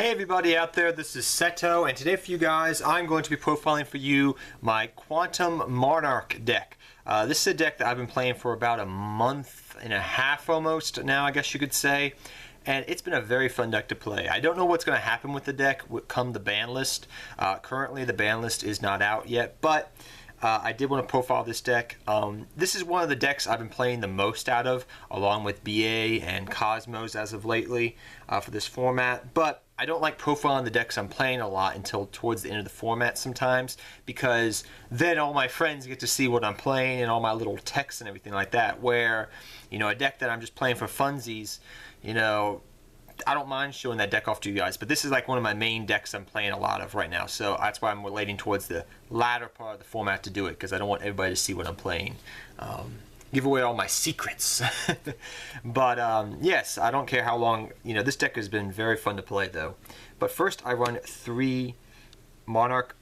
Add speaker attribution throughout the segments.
Speaker 1: Hey everybody out there, this is Seto, and today for you guys I'm going to be profiling for you my Quantum Monarch deck. This is a deck that I've been playing for about a month and a half almost now, I guess you could say, and it's been a very fun deck to play. I don't know what's going to happen with the deck come the ban list. Currently the ban list is not out yet, but I did want to profile this deck. This is one of the decks I've been playing the most out of, along with BA and Cosmos as of lately for this format. But I don't like profiling the decks I'm playing a lot until towards the end of the format sometimes, because then all my friends get to see what I'm playing and all my little texts and everything like that. Where, you know, a deck that I'm just playing for funsies, you know, I don't mind showing that deck off to you guys, but this is like one of my main decks I'm playing a lot of right now, so that's why I'm relating towards the latter part of the format to do it, because I don't want everybody to see what I'm playing. Give away all my secrets. But yes, I don't care how long, you know, this deck has been very fun to play though. But first I run 3 Monarch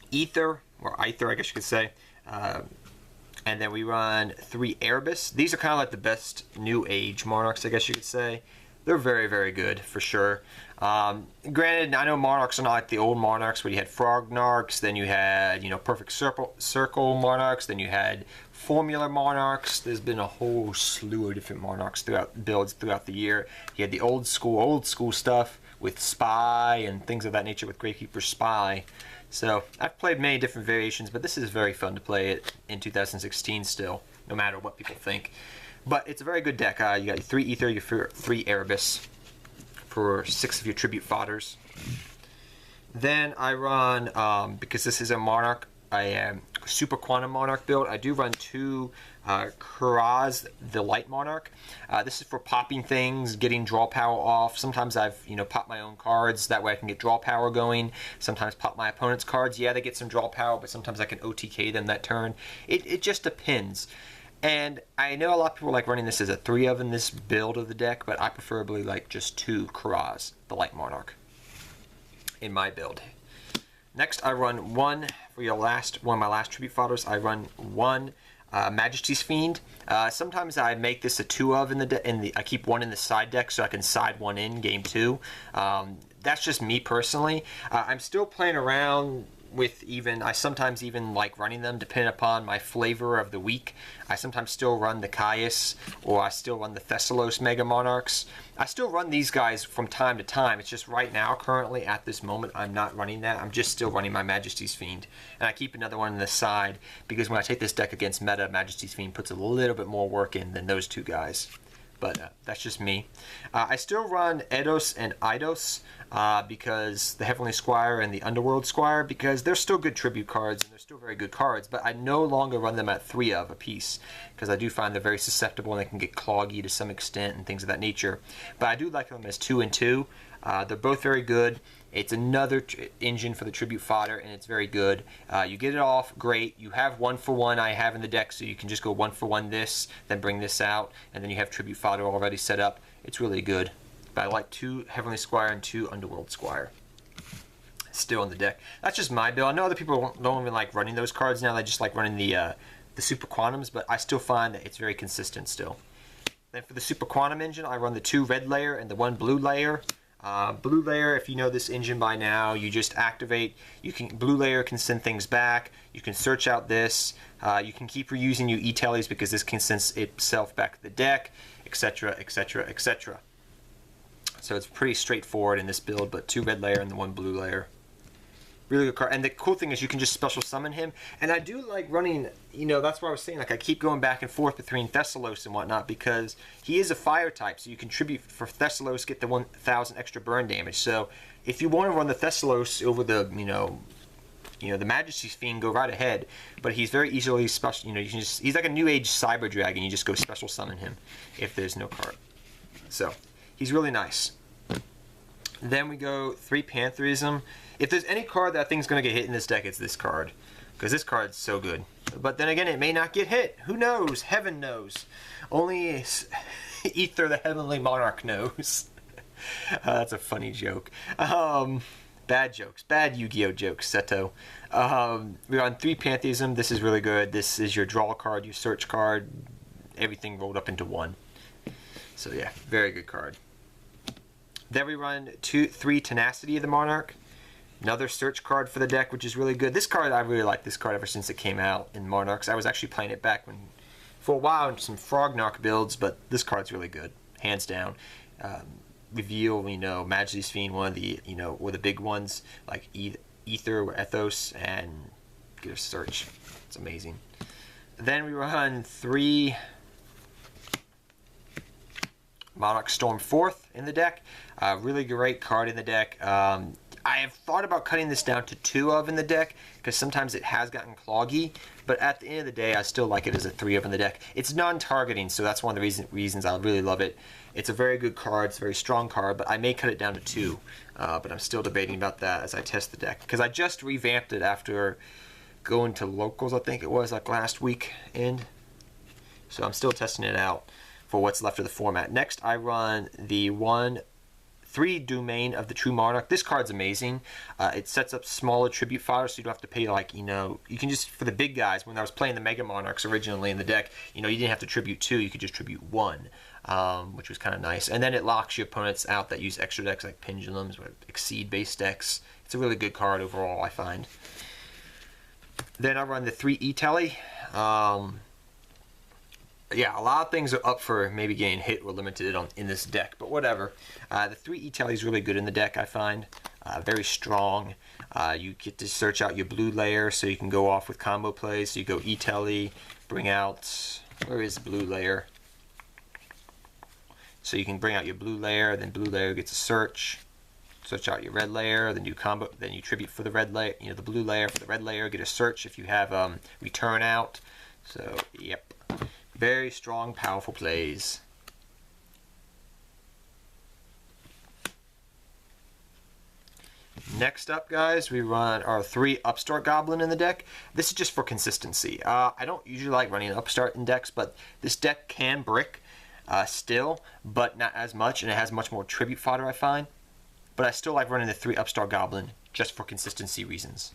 Speaker 1: Ether, or Aether I guess you could say, and then we run 3 Erebus. These are kind of like the best new age Monarchs, I guess you could say. They're very, very good, for sure. Granted, I know Monarchs are not like the old Monarchs where you had Frognarchs, then you had, you know, Perfect Circle Monarchs, then you had Formula Monarchs. There's been a whole slew of different Monarchs builds throughout the year. You had the old school stuff with Spy and things of that nature with Gravekeeper Spy. So I've played many different variations, but this is very fun to play it in 2016 still, no matter what people think. But it's a very good deck. You got your 3 Ether, your 3 Erebus for 6 of your tribute fodders. Then I run, because this is a Monarch, a Super Quantum Monarch build, I do run 2 Kuraz, the Light Monarch. This is for popping things, getting draw power off. Sometimes I've, you know, popped my own cards, that way I can get draw power going. Sometimes pop my opponent's cards. Yeah, they get some draw power, but sometimes I can OTK them that turn. It just depends. And I know a lot of people like running this as a 3 of in this build of the deck, but I preferably like just 2 Kuraz, the Light Monarch, in my build. Next, I run 1 for one of my last tribute fodders. I run 1 Majesty's Fiend. Sometimes I make this a 2 of I keep 1 in the side deck so I can side 1 in game 2. That's just me personally. I'm still playing around with I sometimes even like running them depending upon my flavor of the week. I sometimes still run the Caius, or I still run the Thessalos Mega Monarchs. I still run these guys from time to time. It's just right now, currently at this moment, I'm not running that. I'm just still running my Majesty's Fiend. And I keep another one on the side because when I take this deck against meta, Majesty's Fiend puts a little bit more work in than those 2 guys. But that's just me. I still run Eidos and Eidos because the Heavenly Squire and the Underworld Squire, because they're still good tribute cards and they're still very good cards, but I no longer run them at 3 of a piece because I do find they're very susceptible and they can get cloggy to some extent and things of that nature. But I do like them as 2 and 2. They're both very good. It's another engine for the tribute fodder, and it's very good. You get it off, great. You have 1 for 1 I have in the deck, so you can just go 1 for 1 this, then bring this out, and then you have tribute fodder already set up. It's really good. But I like 2 Heavenly Squire and 2 Underworld Squire still in the deck. That's just my build. I know other people don't even like running those cards now. They just like running the Super Quantums, but I still find that it's very consistent still. Then for the Super Quantum engine, I run the 2 red layer and the 1 blue layer. Blue layer, if you know this engine by now, you just activate. Blue layer can send things back. You can search out this. You can keep reusing your e-tellies because this can send itself back to the deck, etc., etc., etc. So it's pretty straightforward in this build, but 2 red layer and the 1 blue layer. Really good card. And the cool thing is you can just special summon him. And I do like running, you know, that's what I was saying. Like, I keep going back and forth between Thessalos and whatnot because he is a fire type. So you contribute for Thessalos, get the 1,000 extra burn damage. So if you want to run the Thessalos over the, you know, the Majesty's Fiend, go right ahead. But he's very easily special, you know, he's like a new age Cyber Dragon. You just go special summon him if there's no card. So he's really nice. Then we go 3 Pantherism. If there's any card that I think is going to get hit in this deck, it's this card. Because this card's so good. But then again, it may not get hit. Who knows? Heaven knows. Only Ether, the Heavenly Monarch, knows. That's a funny joke. Bad jokes. Bad Yu-Gi-Oh! Jokes, Seto. We're on 3 Pantheism. This is really good. This is your draw card, your search card. Everything rolled up into 1. So yeah, very good card. Then we run 3 Tenacity of the Monarch. Another search card for the deck, which is really good. This card, I really like this card ever since it came out in Monarchs. I was actually playing it back for a while in some Frognark builds, but this card's really good, hands down. Reveal, Majesty's Fiend, one of the, or the big ones, like Ether or Ethos, and get a search. It's amazing. Then we run 3 Monarch Storm 4th in the deck. Really great card in the deck. I have thought about cutting this down to 2 of in the deck because sometimes it has gotten cloggy, but at the end of the day I still like it as a 3 of in the deck. It's non-targeting, so that's one of the reasons I really love it. It's a very good card, it's a very strong card, but I may cut it down to 2, but I'm still debating about that as I test the deck because I just revamped it after going to locals, I think it was, like last weekend, so I'm still testing it out for what's left of the format. Next I run the 3 Domain of the True Monarch. This card's amazing. It sets up smaller tribute fodder, so you don't have to pay, like, you can just, for the big guys, when I was playing the Mega Monarchs originally in the deck, you didn't have to tribute 2, you could just tribute 1, which was kind of nice. And then it locks your opponents out that use extra decks like Pendulums or Exceed-based decks. It's a really good card overall, I find. Then I run the 3 E-Telly. Yeah, a lot of things are up for maybe getting hit or limited in this deck, but whatever. The 3 E-Telly is really good in the deck, I find. Very strong. You get to search out your blue layer, so you can go off with combo plays. So you go E-Telly, bring out... Where is the blue layer? So you can bring out your blue layer, then blue layer gets a search. Search out your red layer, then you combo, then you tribute for the red layer, the blue layer for the red layer, get a search if you have return out. So, yep. Very strong, powerful plays. Next up, guys, we run our 3 Upstart Goblin in the deck. This is just for consistency. I don't usually like running Upstart in decks, but this deck can brick still, but not as much, and it has much more tribute fodder, I find. But I still like running the 3 Upstart Goblin just for consistency reasons.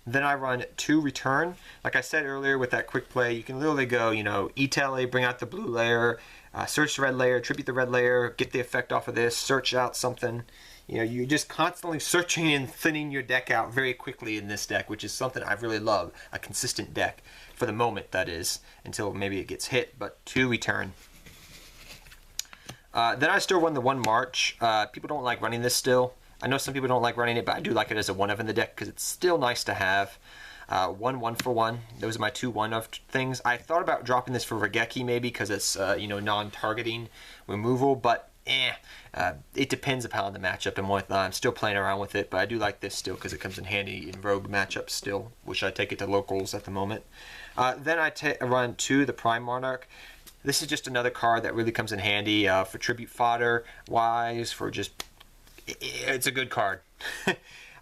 Speaker 1: Then I run 2 Return. Like I said earlier with that quick play, you can literally go, E-Telly, bring out the blue layer, search the red layer, tribute the red layer, get the effect off of this, search out something. You're just constantly searching and thinning your deck out very quickly in this deck, which is something I really love. A consistent deck, for the moment that is, until maybe it gets hit, but 2 Return. Then I still run the 1 March. People don't like running this still. I know some people don't like running it, but I do like it as a 1 of in the deck because it's still nice to have. 1 for 1. Those are my 2 1 of things. I thought about dropping this for Regeki maybe because it's non-targeting removal, but it depends upon the matchup and whatnot. I'm still playing around with it, but I do like this still because it comes in handy in rogue matchups still, which I take it to locals at the moment. Then I run 2 the Prime Monarch. This is just another card that really comes in handy for tribute fodder wise, for just... It's a good card.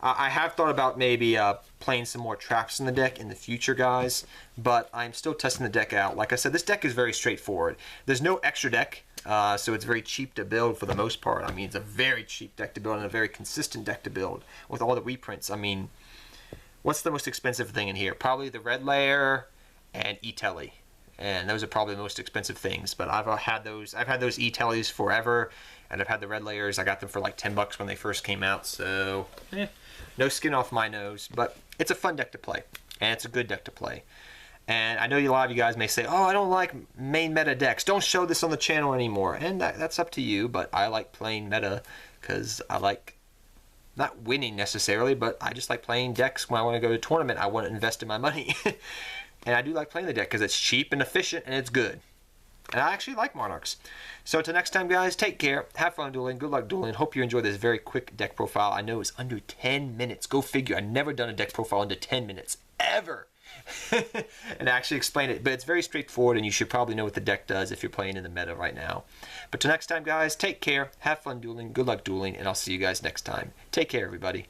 Speaker 1: I have thought about maybe playing some more traps in the deck in the future, guys, but I'm still testing the deck out. Like I said, this deck is very straightforward. There's no extra deck, so it's very cheap to build for the most part. I mean, it's a very cheap deck to build and a very consistent deck to build with all the reprints. I mean, what's the most expensive thing in here? Probably the red layer and E-Telly. And those are probably the most expensive things, but I've had those E-Tellys forever, and I've had the red layers. I got them for like $10 when they first came out, so no skin off my nose, but it's a fun deck to play, and it's a good deck to play. And I know a lot of you guys may say, oh, I don't like main meta decks. Don't show this on the channel anymore, and that's up to you, but I like playing meta because I like not winning necessarily, but I just like playing decks when I want to go to a tournament. I want to invest in my money. And I do like playing the deck because it's cheap and efficient and it's good. And I actually like Monarchs. So until next time, guys, take care. Have fun dueling. Good luck dueling. Hope you enjoyed this very quick deck profile. I know it's under 10 minutes. Go figure. I've never done a deck profile under 10 minutes. Ever. And I actually explain it. But it's very straightforward, and you should probably know what the deck does if you're playing in the meta right now. But till next time, guys, take care. Have fun dueling. Good luck dueling. And I'll see you guys next time. Take care, everybody.